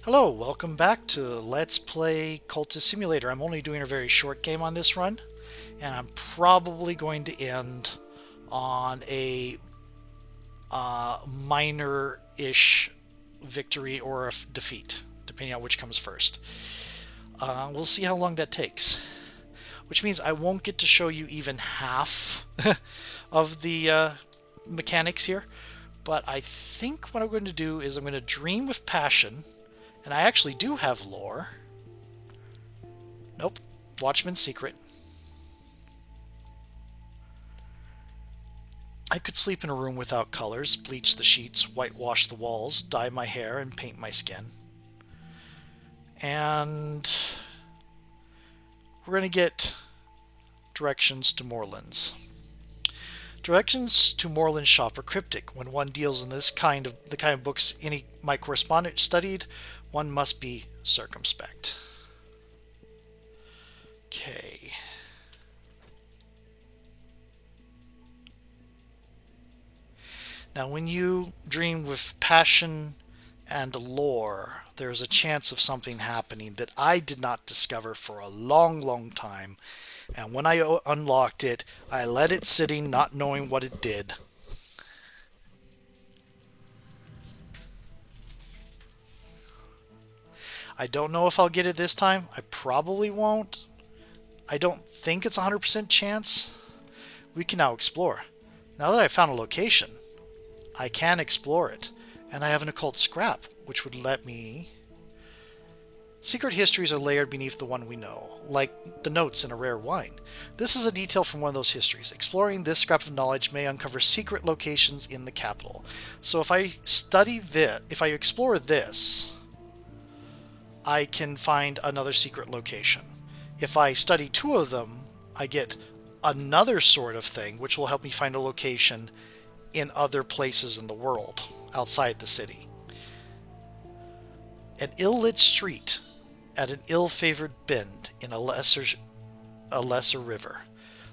Hello, welcome back to Let's Play Cultist Simulator. I'm only doing a very short game on this run, and I'm probably going to end on a minor-ish victory or a defeat, depending on which comes first. We'll see how long that takes, which means I won't get to show you even half of the mechanics here, but I think what I'm going to do is I'm going to dream with passion. And I actually do have lore. Nope. Watchman's secret. I could sleep in a room without colors, bleach the sheets, whitewash the walls, dye my hair, and paint my skin. And we're going to get directions to Morland's. Directions to Morland's shop are cryptic. When one deals in the kind of books my correspondent studied, one must be circumspect. Okay. Now, when you dream with passion and lore, there's a chance of something happening that I did not discover for a long, long time. And when I unlocked it, I let it sitting, not knowing what it did. I don't know if I'll get it this time. I probably won't. I don't think it's a 100% chance. We can now explore. Now that I've found a location, I can explore it. And I have an occult scrap, which would let me... Secret histories are layered beneath the one we know, like the notes in a rare wine. This is a detail from one of those histories. Exploring this scrap of knowledge may uncover secret locations in the capital. So if I explore this, I can find another secret location. If I study two of them, I get another sort of thing, which will help me find a location in other places in the world, outside the city. An ill-lit street at an ill-favored bend in a lesser river.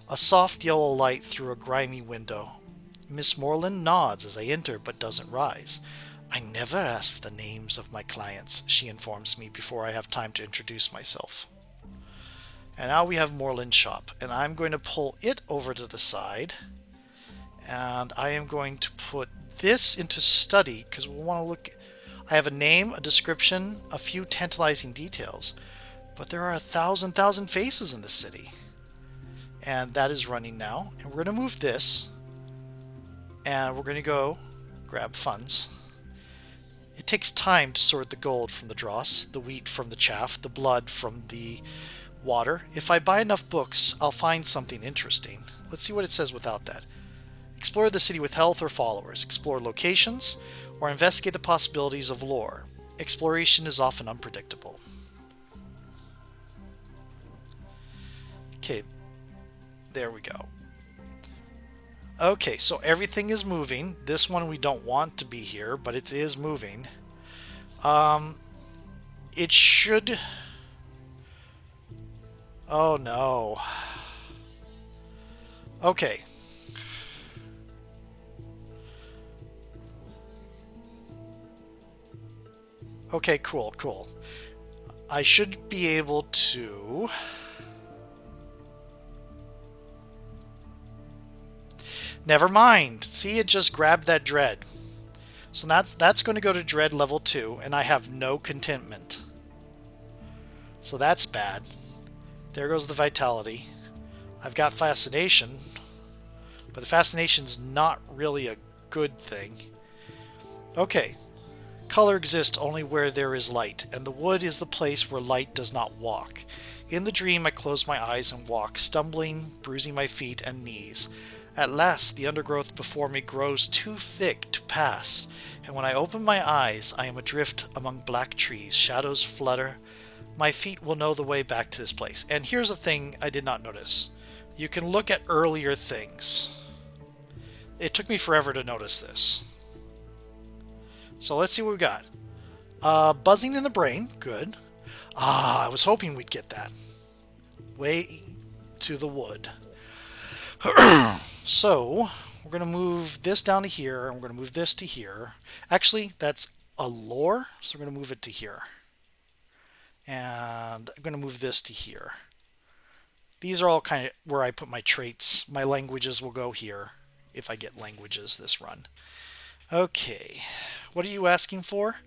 A soft yellow light through a grimy window. Miss Morland nods as I enter, but doesn't rise. I never ask the names of my clients, she informs me before I have time to introduce myself. And now we have Morland's shop, and I'm going to pull it over to the side, and I am going to put this into study, because we'll want to look. I have a name, a description, a few tantalizing details, but there are 1,000 faces in this city. And that is running now, and we're going to move this, and we're going to go grab funds. It takes time to sort the gold from the dross, the wheat from the chaff, the blood from the water. If I buy enough books, I'll find something interesting. Let's see what it says without that. Explore the city with health or followers. Explore locations, or investigate the possibilities of lore. Exploration is often unpredictable. Okay, there we go. Okay, so everything is moving. This one we don't want to be here, but it is moving. It should... Oh no. Okay. Okay, cool. I should be able to... Never mind. See, it just grabbed that dread. So that's going to go to dread level 2, and I have no contentment. So that's bad. There goes the vitality. I've got fascination, but the fascination's not really a good thing. Okay. Color exists only where there is light, and the wood is the place where light does not walk. In the dream, I close my eyes and walk, stumbling, bruising my feet and knees. At last, the undergrowth before me grows too thick to pass, and when I open my eyes, I am adrift among black trees. Shadows flutter. My feet will know the way back to this place. And here's a thing I did not notice. You can look at earlier things. It took me forever to notice this. So let's see what we got. Buzzing in the brain. Good. I was hoping we'd get that. Way to the wood. So, we're going to move this down to here, and we're going to move this to here. Actually, that's a lore, so we're going to move it to here. And I'm going to move this to here. These are all kind of where I put my traits. My languages will go here if I get languages this run. Okay, what are you asking for?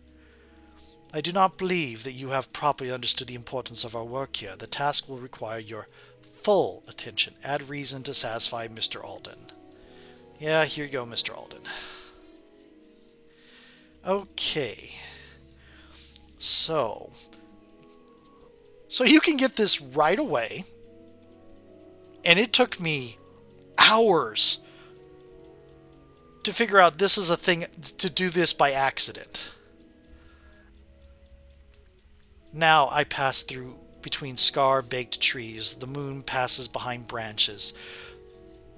I do not believe that you have properly understood the importance of our work here. The task will require your full attention. Add reason to satisfy Mr. Alden. Yeah, here you go, Mr. Alden. Okay. So you can get this right away. And it took me hours to figure out this is a thing, to do this by accident. Now I pass through between scar-baked trees. The moon passes behind branches.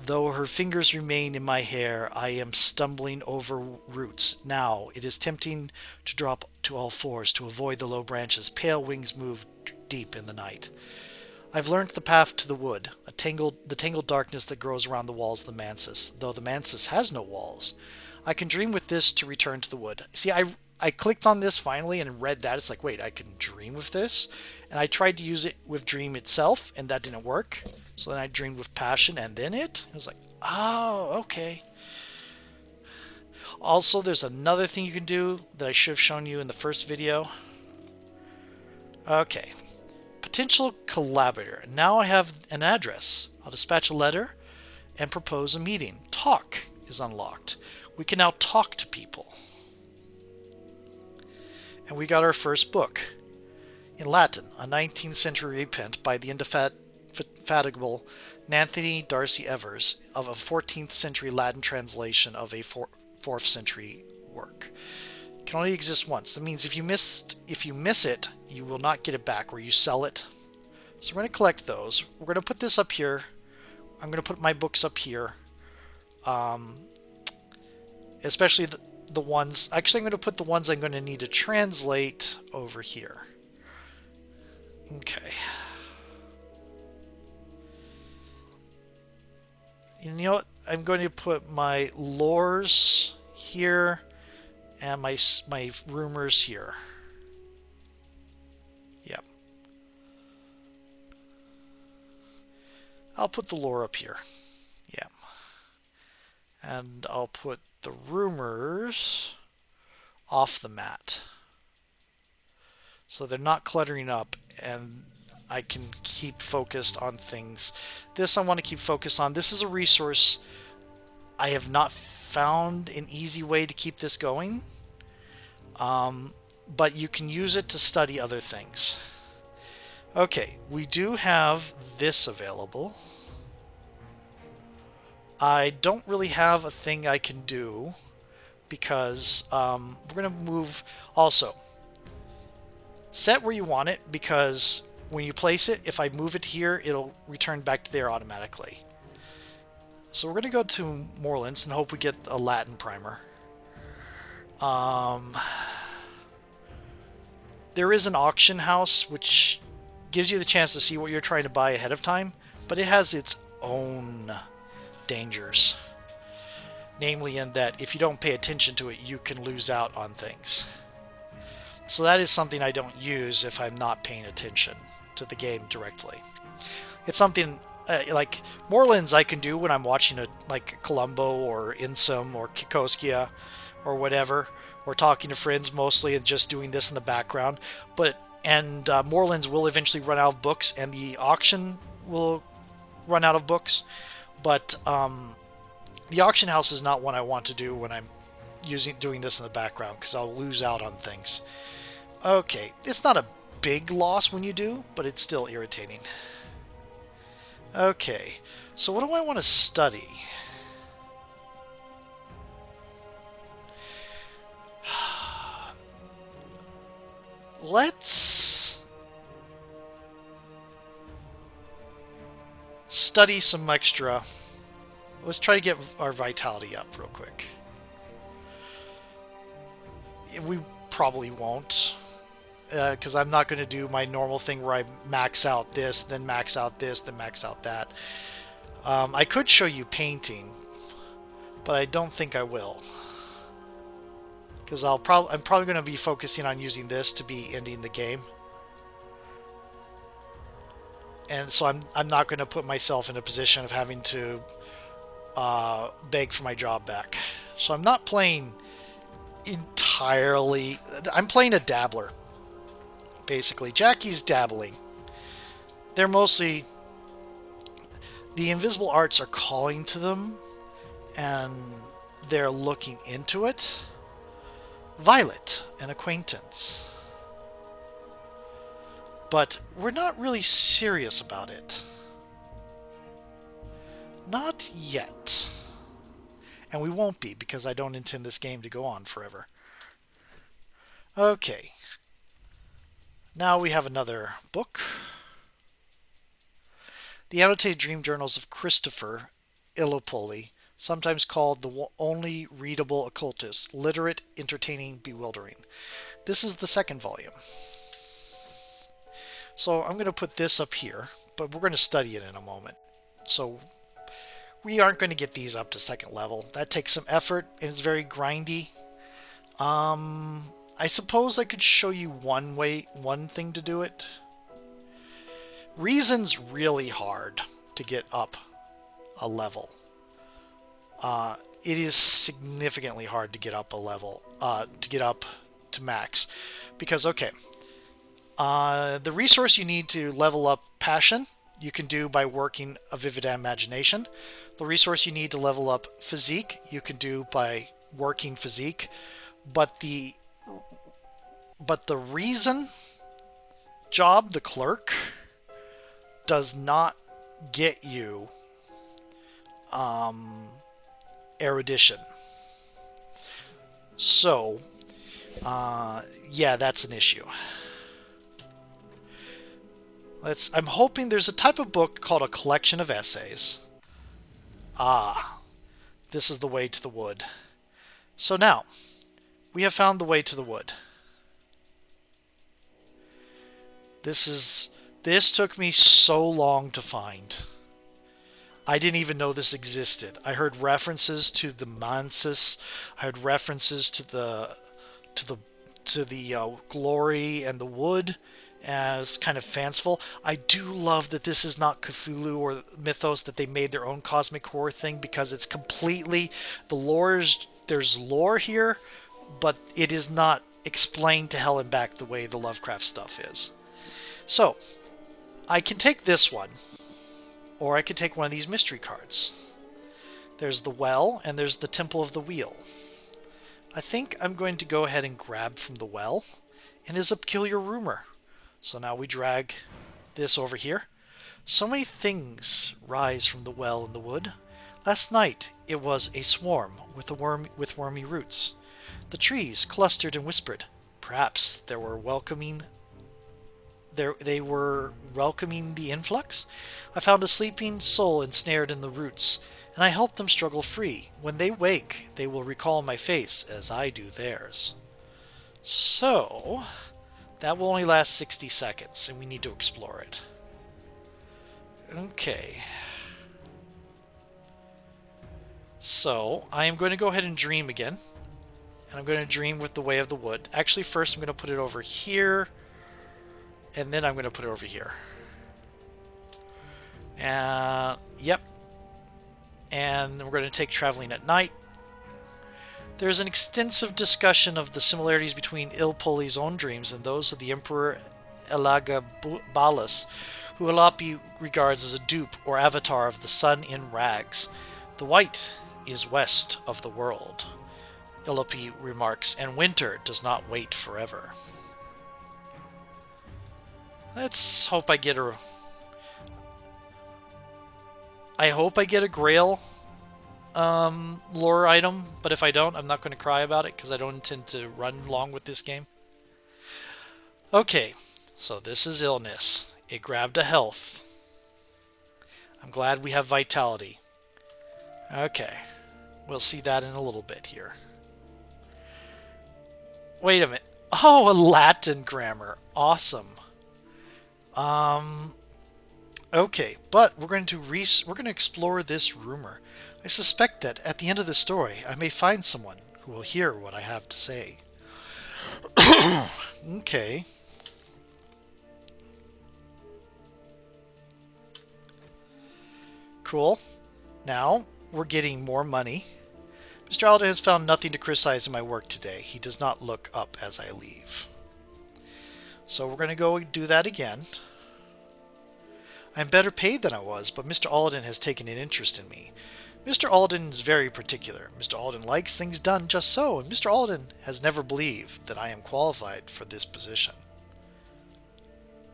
Though her fingers remain in my hair, I am stumbling over roots. Now it is tempting to drop to all fours to avoid the low branches. Pale wings move deep in the night. I've learned the path to the wood, the tangled darkness that grows around the walls of the mansis, though the mansis has no walls. I can dream with this to return to the wood. See, I clicked on this finally and read that. It's like, wait, I can dream with this? And I tried to use it with dream itself, and that didn't work. So then I dreamed with passion, and then it was like, oh, okay. Also, there's another thing you can do that I should have shown you in the first video. Okay. Potential collaborator. Now I have an address. I'll dispatch a letter and propose a meeting. Talk is unlocked. We can now talk to people. And we got our first book. In Latin, a 19th century reprint by the indefatigable Anthony Darcy Evers of a 14th century Latin translation of a 4th century work. It can only exist once. That means if you miss it, you will not get it back, or you sell it. So we're going to collect those. We're going to put this up here. I'm going to put my books up here. Especially the ones... Actually, I'm going to put the ones I'm going to need to translate over here. Okay. And you know what? I'm going to put my lores here and my rumors here. Yep. I'll put the lore up here. Yeah. And I'll put the rumors off the mat, so they're not cluttering up, and I can keep focused on things. This I want to keep focused on. This is a resource. I have not found an easy way to keep this going, but you can use it to study other things. Okay, we do have this available. I don't really have a thing I can do because we're going to move. Also, set where you want it, because when you place it, if I move it here, it'll return back to there automatically. So we're going to go to Morland and hope we get a Latin primer. There is an auction house which gives you the chance to see what you're trying to buy ahead of time, but it has its own dangers. Namely in that if you don't pay attention to it, you can lose out on things. So that is something I don't use if I'm not paying attention to the game directly. It's something like Morlands I can do when I'm watching like Columbo or Insum or Kikoskia or whatever, or talking to friends mostly and just doing this in the background. And Morlands will eventually run out of books, and the auction will run out of books. But the auction house is not one I want to do when I'm doing this in the background, because I'll lose out on things. Okay, it's not a big loss when you do, but it's still irritating. Okay, so what do I want to study? Let's study some extra. Let's try to get our vitality up real quick. We probably won't, because I'm not going to do my normal thing where I max out this, then max out this, then max out that. I could show you painting, but I don't think I will, because I'm probably going to be focusing on using this to be ending the game. And so I'm not going to put myself in a position of having to beg for my job back. So I'm not playing entirely. I'm playing a dabbler, basically. Jackie's dabbling. They're mostly, the invisible arts are calling to them, and they're looking into it. Violet, an acquaintance. But we're not really serious about it. Not yet. And we won't be, because I don't intend this game to go on forever. Okay. Now we have another book. The Annotated Dream Journals of Christopher Illopoli, sometimes called the only readable occultist, literate, entertaining, bewildering. This is the second volume. So I'm going to put this up here, but we're going to study it in a moment. So we aren't going to get these up to second level. That takes some effort, and it's very grindy. I suppose I could show you one thing to do it. Reason's really hard to get up a level. It is significantly hard to get up a level, to get up to max. Because, okay, the resource you need to level up passion, you can do by working a vivid imagination. The resource you need to level up physique, you can do by working physique. But the reason job, the clerk, does not get you erudition. So, yeah, that's an issue. I'm hoping there's a type of book called a collection of essays. This is the way to the wood. So now, we have found the way to the wood. This took me so long to find. I didn't even know this existed. I heard references to the Mansis. I heard references to the glory and the wood as kind of fanciful. I do love that this is not Cthulhu or Mythos, that they made their own cosmic horror thing, because it's completely, there's lore here, but it is not explained to hell and back the way the Lovecraft stuff is. So, I can take this one, or I could take one of these mystery cards. There's the well, and there's the Temple of the Wheel. I think I'm going to go ahead and grab from the well, and is a peculiar rumor. So now we drag this over here. So many things rise from the well in the wood. Last night it was a swarm with wormy roots. The trees clustered and whispered. Perhaps they were welcoming the influx. I found a sleeping soul ensnared in the roots, and I helped them struggle free. When they wake, they will recall my face as I do theirs. So, that will only last 60 seconds, and we need to explore it. Okay. So, I am going to go ahead and dream again. And I'm going to dream with the Way of the Wood. Actually, first I'm going to put it over here. And then I'm going to put it over here. Yep. And we're going to take Traveling at Night. There's an extensive discussion of the similarities between Ilpoli's own dreams and those of the Emperor Elagabalus, who Elapi regards as a dupe or avatar of the sun in rags. The white is west of the world, Elapi remarks, and winter does not wait forever. Let's hope I get a... I hope I get a Grail lore item, but if I don't, I'm not going to cry about it, because I don't intend to run long with this game. Okay, so this is illness. It grabbed a health. I'm glad we have vitality. Okay, we'll see that in a little bit here. Wait a minute. Oh, a Latin grammar. Awesome. Okay, but we're going to explore this rumor. I suspect that at the end of the story, I may find someone who will hear what I have to say. Okay. Cool. Now we're getting more money. Mr. Alder has found nothing to criticize in my work today. He does not look up as I leave. So we're going to go do that again. I'm better paid than I was, but Mr. Alden has taken an interest in me. Mr. Alden is very particular. Mr. Alden likes things done just so, and Mr. Alden has never believed that I am qualified for this position.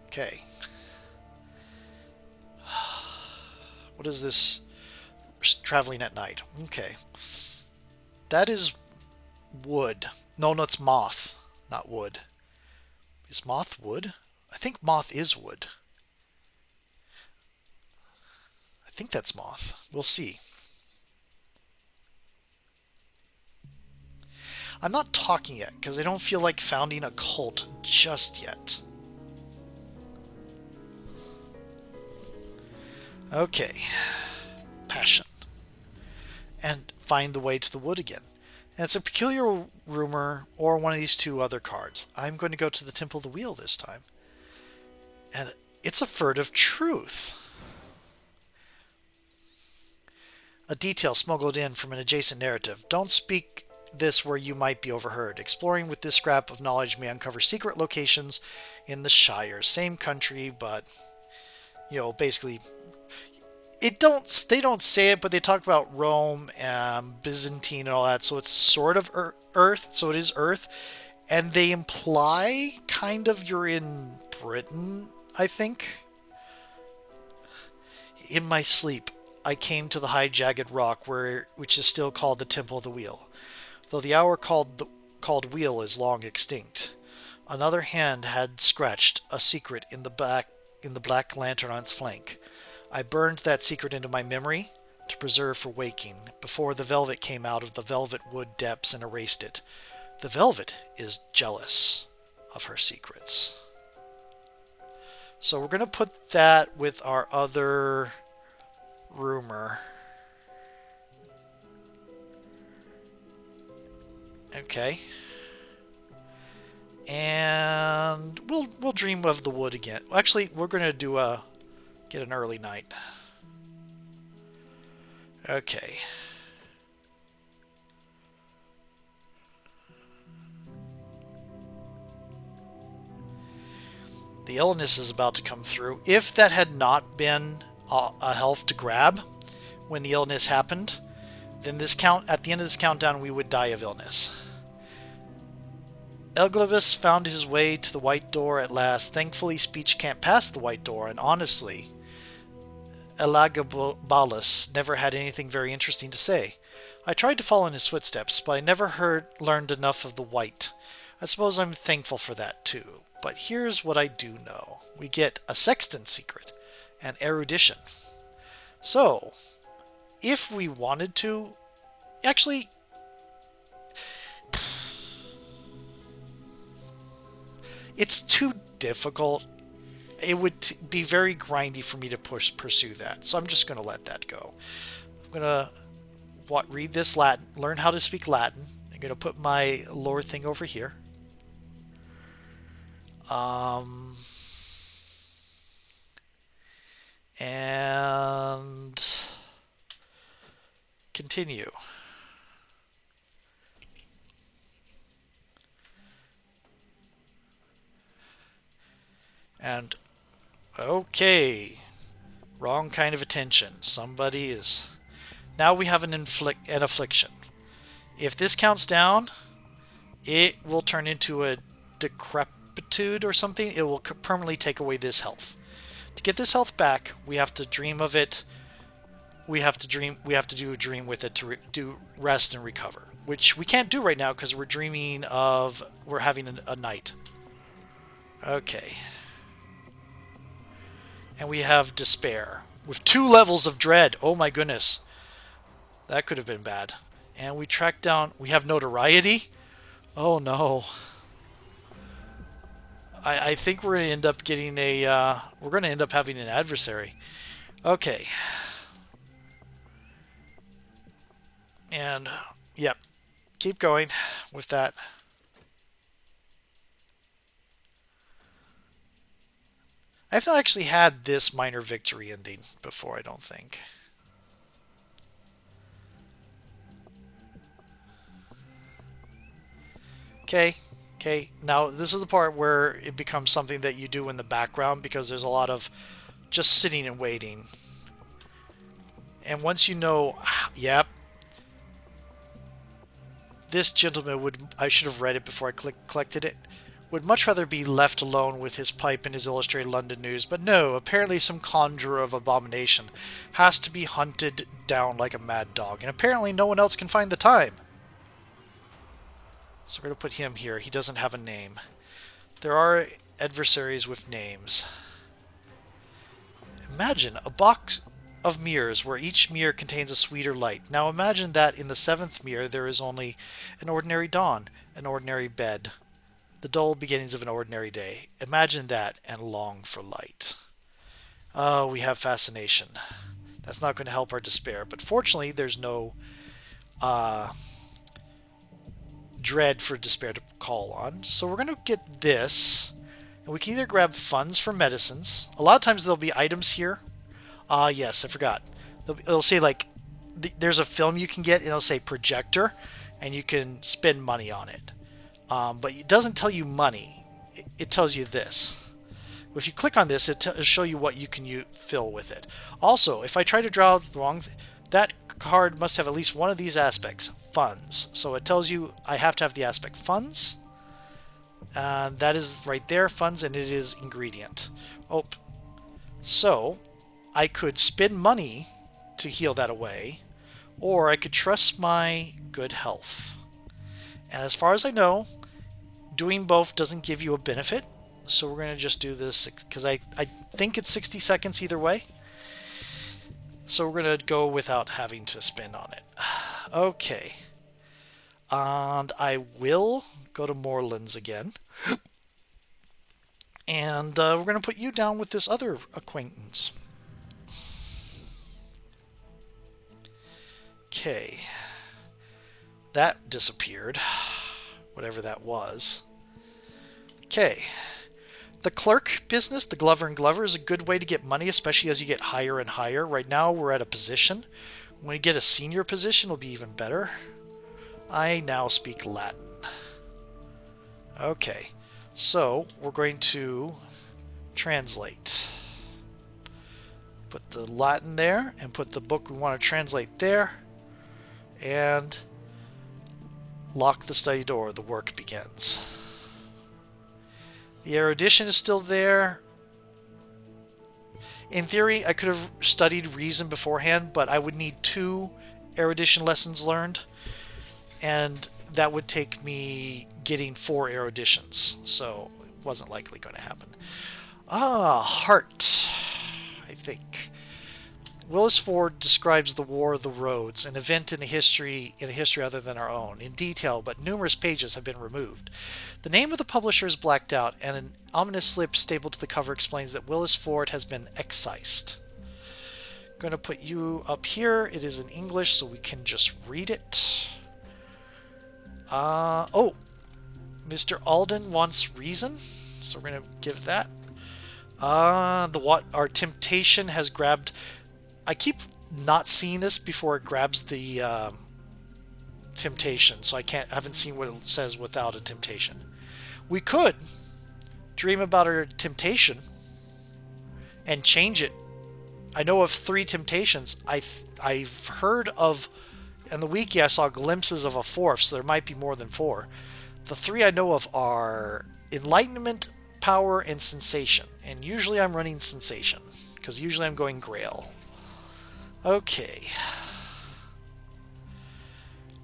Okay. What is this? Traveling at night. Okay. That is wood. No, it's moth, not wood. Is moth wood? I think moth is wood. I think that's moth. We'll see. I'm not talking yet because I don't feel like founding a cult just yet. Okay. Passion. And find the way to the wood again. And it's a peculiar rumor or one of these two other cards. I'm going to go to the Temple of the Wheel this time. And it's a furtive truth. A detail smuggled in from an adjacent narrative. Don't speak this where you might be overheard. Exploring with this scrap of knowledge may uncover secret locations in the Shire. Same country, but, basically, they don't say it, but they talk about Rome and Byzantine and all that, so it's sort of Earth, so it is Earth, and they imply kind of you're in Britain, I think. In my sleep, I came to the high jagged rock which is still called the Temple of the Wheel, though the hour called Wheel is long extinct. Another hand had scratched a secret in the black lantern on its flank. I burned that secret into my memory to preserve for waking, before the velvet came out of the velvet wood depths and erased it. The velvet is jealous of her secrets. So we're going to put that with our other rumor. Okay. And we'll dream of the wood again. Actually, we're going to get an early night. Okay. The illness is about to come through. If that had not been a health to grab when the illness happened, then at the end of this countdown, we would die of illness. Elglibus found his way to the White Door at last. Thankfully, speech can't pass the White Door, and honestly, Elagabalus never had anything very interesting to say. I tried to follow in his footsteps, but I never learned enough of the White. I suppose I'm thankful for that, too. But here's what I do know. We get a sexton secret and erudition. So, if we wanted to... Actually... It's too difficult. It would be very grindy for me to pursue that. So I'm just going to let that go. I'm going to read this Latin, learn how to speak Latin. I'm going to put my lore thing over here. And continue. And okay, wrong kind of attention. Somebody is... Now we have an affliction. If this counts down, it will turn into a decrepitude or something. It will permanently take away this health. To get this health back, we have to dream of it. We have to do a dream with it to do rest and recover, which we can't do right now because we're having a night. Okay. And we have despair with 2 levels of dread. Oh my goodness. That could have been bad. And we track down... We have notoriety. Oh no. I think we're going to end up getting we're going to end up having an adversary. Okay. And, yep. Keep going with that. I've not actually had this minor victory ending before, I don't think. Okay, okay. Now this is the part where it becomes something that you do in the background because there's a lot of just sitting and waiting. And once you know, yep, this gentleman would, I should have read it before I collected it, would much rather be left alone with his pipe and his illustrated London news, but no, apparently some conjurer of abomination has to be hunted down like a mad dog, and apparently no one else can find the time. So we're going to put him here. He doesn't have a name. There are adversaries with names. Imagine a box of mirrors where each mirror contains a sweeter light. Now imagine that in the seventh mirror there is only an ordinary dawn, an ordinary bed, the dull beginnings of an ordinary day. Imagine that and long for light. Oh, we have fascination. That's not going to help our despair, but fortunately there's no dread for despair to call on. So we're going to get this, and we can either grab funds for medicines. A lot of times there'll be items here. Yes, I forgot. It'll say like, there's a film you can get, and it'll say projector, and you can spend money on it. But it doesn't tell you money. It tells you this. If you click on this, it'll show you what you can fill with it. Also, if I try to draw the wrong that card must have at least one of these aspects, funds. So it tells you I have to have the aspect funds. That is right there, funds, and it is ingredient. Oh, so I could spend money to heal that away, or I could trust my good health. And as far as I know, doing both doesn't give you a benefit. So we're going to just do this because I think it's 60 seconds either way. So we're going to go without having to spend on it. Okay. And I will go to Morland's again. And we're going to put you down with this other acquaintance. Okay. That disappeared. Whatever that was. Okay. The clerk business, the Glover and Glover, is a good way to get money, especially as you get higher and higher. Right now, we're at a position. When we get a senior position, it'll be even better. I now speak Latin. Okay, so we're going to translate. Put the Latin there, and put the book we want to translate there, and lock the study door. The work begins. The erudition is still there. In theory, I could have studied reason beforehand, but I would need 2 erudition lessons learned, and that would take me getting 4 eruditions, so it wasn't likely going to happen. Heart, I think. Willis Ford describes the War of the Roads, an event in a history other than our own, in detail, but numerous pages have been removed. The name of the publisher is blacked out, and an ominous slip stapled to the cover explains that Willis Ford has been excised. I'm going to put you up here. It is in English, so we can just read it. Oh, Mr. Alden wants reason, so we're going to give that. Our temptation has grabbed. I keep not seeing this before it grabs the temptation, so I haven't seen what it says without a temptation. We could dream about our temptation and change it. I know of 3 temptations. I've heard of, in the wiki I saw glimpses of a 4th, so there might be more than 4. The 3 I know of are enlightenment, power, and sensation. And usually I'm running sensation, because usually I'm going Grail. Okay.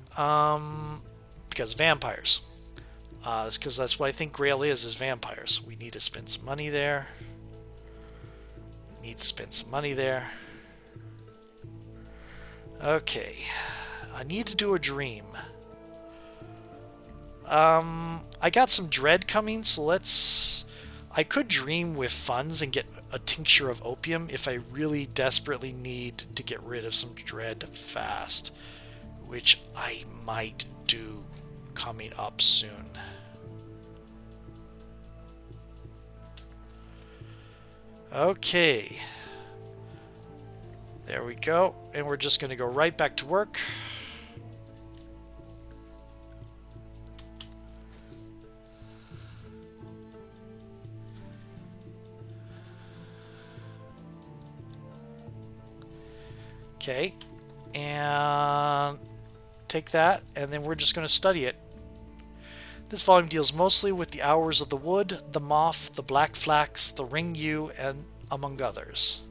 Because vampires. Because that's what I think Grail is vampires. We need to spend some money there. Need to spend some money there. Okay. I need to do a dream. I got some dread coming, so I could dream with funds and get a tincture of opium if I really desperately need to get rid of some dread fast, which I might do coming up soon. Okay. There we go. And we're just going to go right back to work. Okay. And take that, and then we're just going to study it. This volume deals mostly with the hours of the wood, the moth, the black flax, the ring yew, and among others.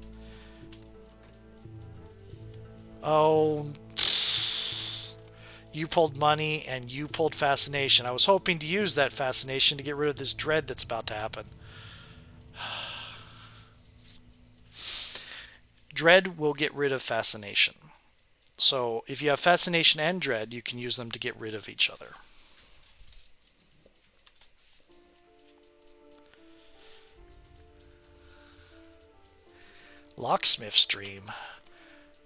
Oh, you pulled money and you pulled fascination. I was hoping to use that fascination to get rid of this dread that's about to happen. Dread will get rid of fascination. So if you have fascination and dread, you can use them to get rid of each other. Locksmith's Dream.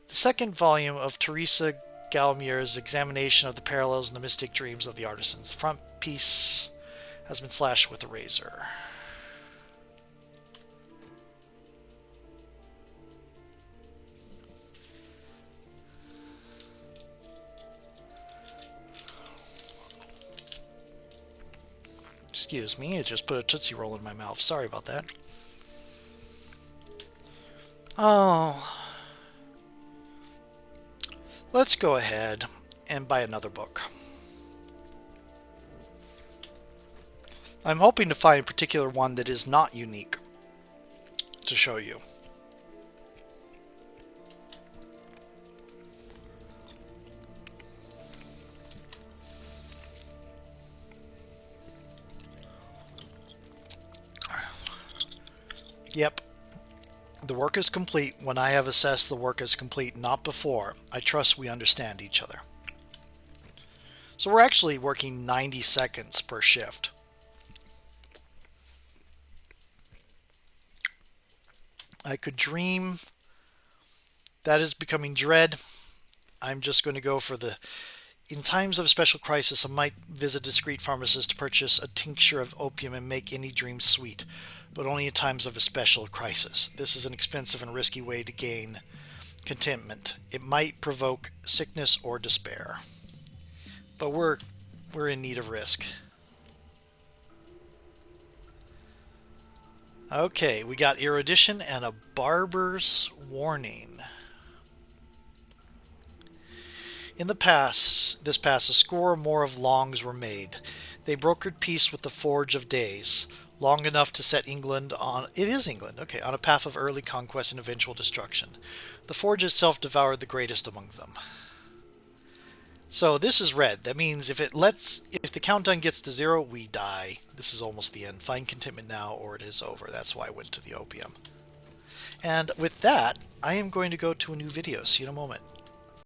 The second volume of Teresa Galmier's examination of the parallels in the mystic dreams of the artisans. The front piece has been slashed with a razor. Excuse me, I just put a Tootsie Roll in my mouth. Sorry about that. Oh. Let's go ahead and buy another book. I'm hoping to find a particular one that is not unique to show you. Yep. The work is complete when I have assessed the work as complete, not before. I trust we understand each other. So we're actually working 90 seconds per shift. I could dream. That is becoming dread. I'm just going to go for the... In times of special crisis, I might visit a discreet pharmacist to purchase a tincture of opium and make any dream sweet, but only in times of a special crisis. This is an expensive and risky way to gain contentment. It might provoke sickness or despair. But we're in need of risk. Okay, we got erudition and a barber's warning. In the past, a score or more of longs were made. They brokered peace with the Forge of Days, long enough to set England on... It is England, okay, on a path of early conquest and eventual destruction. The Forge itself devoured the greatest among them. So this is red. That means if the countdown gets to 0, we die. This is almost the end. Find contentment now or it is over. That's why I went to the opium. And with that, I am going to go to a new video. See you in a moment.